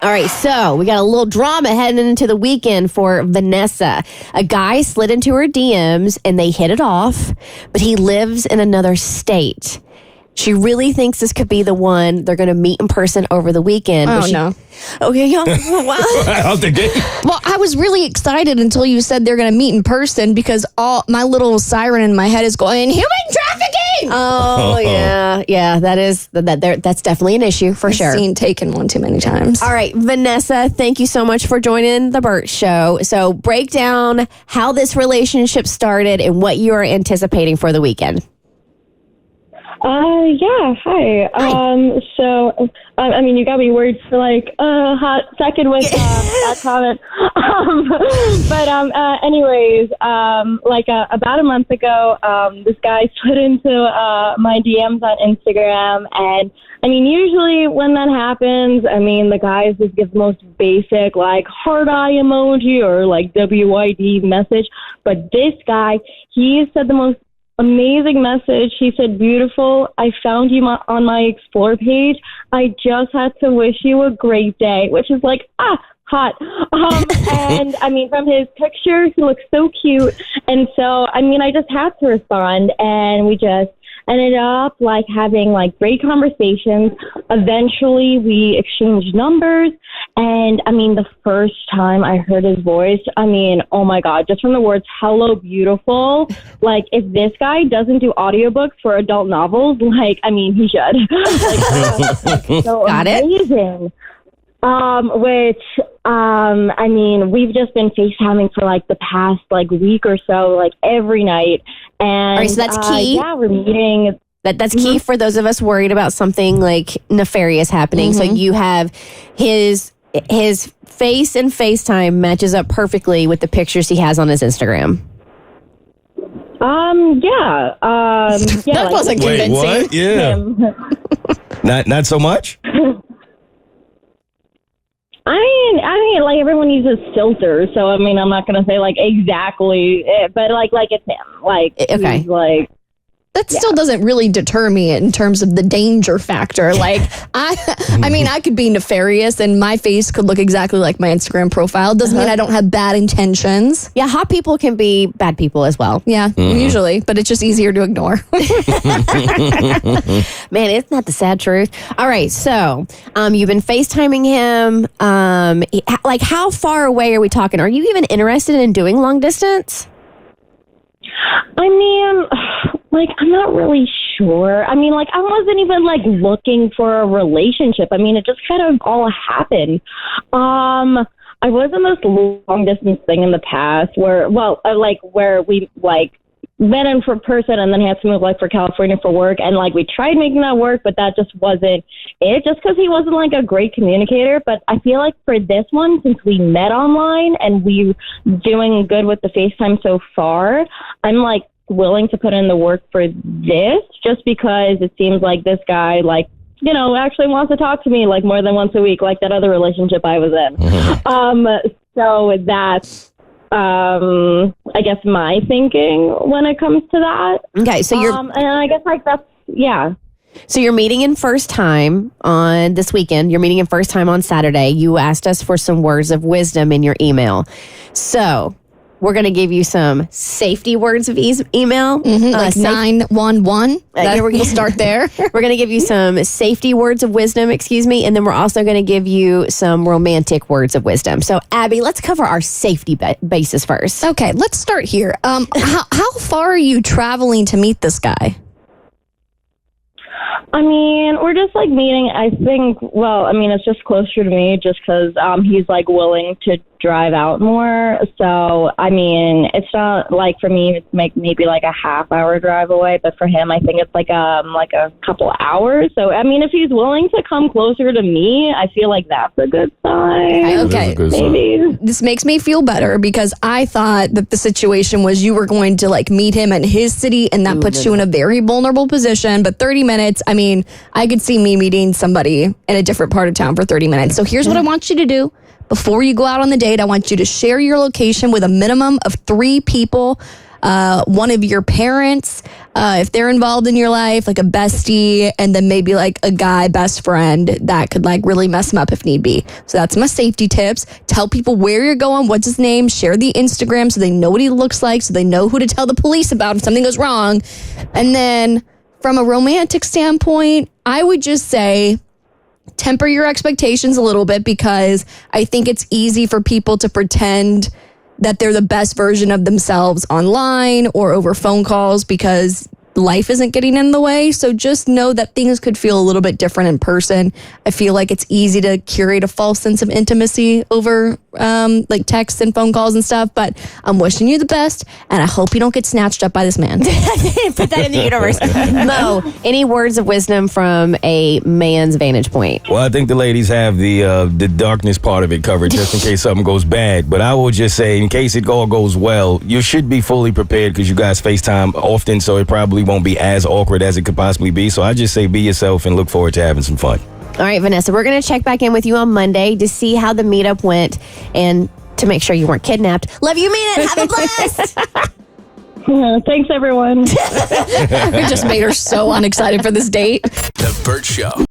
All right, so we got a little drama heading into the weekend for Vanessa. A guy slid into her DMs and they hit it off, but he lives in another state. She really thinks this could be the one they're going to meet in person over the weekend. Oh, no. Okay, y'all. Out the gate. Well, I was really excited until you said they're going to meet in person because all my little siren in my head is going, human trafficking! Oh, yeah. Yeah, that's definitely an issue for sure. I've seen Taken one too many times. All right, Vanessa, thank you so much for joining the Bert Show. So break down how this relationship started and what you are anticipating for the weekend. Yeah, hi. So, I mean, you got me worried for like a hot second with that comment. Anyways, about a month ago, this guy slid into my DMs on Instagram, and I mean, usually when that happens, I mean, the guys just give the most basic, like, heart eye emoji or, like, WYD message, but this guy, he said the most amazing message. He said, beautiful, I found you on my Explore page. I just had to wish you a great day, which is like, hot. And I mean, from his picture, he looks so cute. And so, I mean, I just had to respond, and we just ended up like having like great conversations. Eventually we exchanged numbers, and I mean, the first time I heard his voice, I mean, oh my God, just from the words, hello, beautiful. Like, if this guy doesn't do audiobooks for adult novels, like, I mean, he should. So Got amazing. it. I mean, we've just been FaceTiming for like the past like week or so, like every night. And all right, so that's key. Yeah, we're meeting. That's key for those of us worried about something like nefarious happening. So you have his face and FaceTime matches up perfectly with the pictures he has on his Instagram. Yeah. That wasn't convincing. Wait, what? Yeah. Not so much? I mean, like, everyone uses filters, so I mean, I'm not gonna say like exactly, but like it's him. Like, okay, he's like. That still doesn't really deter me in terms of the danger factor. Like, I mean, I could be nefarious and my face could look exactly like my Instagram profile. Doesn't mean I don't have bad intentions. Yeah, hot people can be bad people as well. Yeah, usually, but it's just easier to ignore. Man, isn't that the sad truth? All right, so you've been FaceTiming him. Like, how far away are we talking? Are you even interested in doing long distance? I mean, like, I'm not really sure. I mean, like, I wasn't even, like, looking for a relationship. I mean, it just kind of all happened. I was in this long-distance thing in the past where we, like, met in for person and then had to move, like, for California for work. And, like, we tried making that work, but that just wasn't it, just because he wasn't, like, a great communicator. But I feel like for this one, since we met online and we're doing good with the FaceTime so far, I'm, like, willing to put in the work for this just because it seems like this guy, like, you know, actually wants to talk to me, like, more than once a week, like that other relationship I was in. So that's I guess my thinking when it comes to that. Okay, so you're and I guess like that's So you're meeting in first time on this weekend. You're meeting in first time on Saturday. You asked us for some words of wisdom in your email. So we're going to give you some safety words of email. Like 911. We'll start there. We're going to give you some safety words of wisdom, and then we're also going to give you some romantic words of wisdom. So, Abby, let's cover our safety basis first. Okay, let's start here. How far are you traveling to meet this guy? I mean, we're just like meeting, I think, well, I mean, it's just closer to me just because he's like willing to drive out more. So, I mean, it's not like for me, it's maybe like a half-hour drive away, but for him, I think it's like a couple hours. So, I mean, if he's willing to come closer to me, I feel like that's a good sign. Okay. Maybe. This makes me feel better because I thought that the situation was you were going to like meet him in his city and that puts you in a very vulnerable position. But 30 minutes, I mean, I could see me meeting somebody in a different part of town for 30 minutes. So here's what I want you to do. Before you go out on the date, I want you to share your location with a minimum of 3 people. one of your parents, if they're involved in your life, like a bestie, and then maybe like a guy best friend that could like really mess them up if need be. So that's my safety tips. Tell people where you're going, what's his name, share the Instagram so they know what he looks like, so they know who to tell the police about if something goes wrong. And then from a romantic standpoint, I would just say temper your expectations a little bit, because I think it's easy for people to pretend that they're the best version of themselves online or over phone calls because life isn't getting in the way. So just know that things could feel a little bit different in person. I feel like it's easy to curate a false sense of intimacy over like texts and phone calls and stuff, but I'm wishing you the best, and I hope you don't get snatched up by this man. Put that in the universe. Mo, any words of wisdom from a man's vantage point? Well, I think the ladies have the darkness part of it covered just in case something goes bad. But I will just say, in case it all goes well, you should be fully prepared because you guys FaceTime often, so it probably won't be as awkward as it could possibly be. So I just say be yourself and look forward to having some fun. All right, Vanessa, we're going to check back in with you on Monday to see how the meetup went and to make sure you weren't kidnapped. Love you, mean it. Have a blast. Thanks, everyone. We just made her so unexcited for this date. The Bert Show.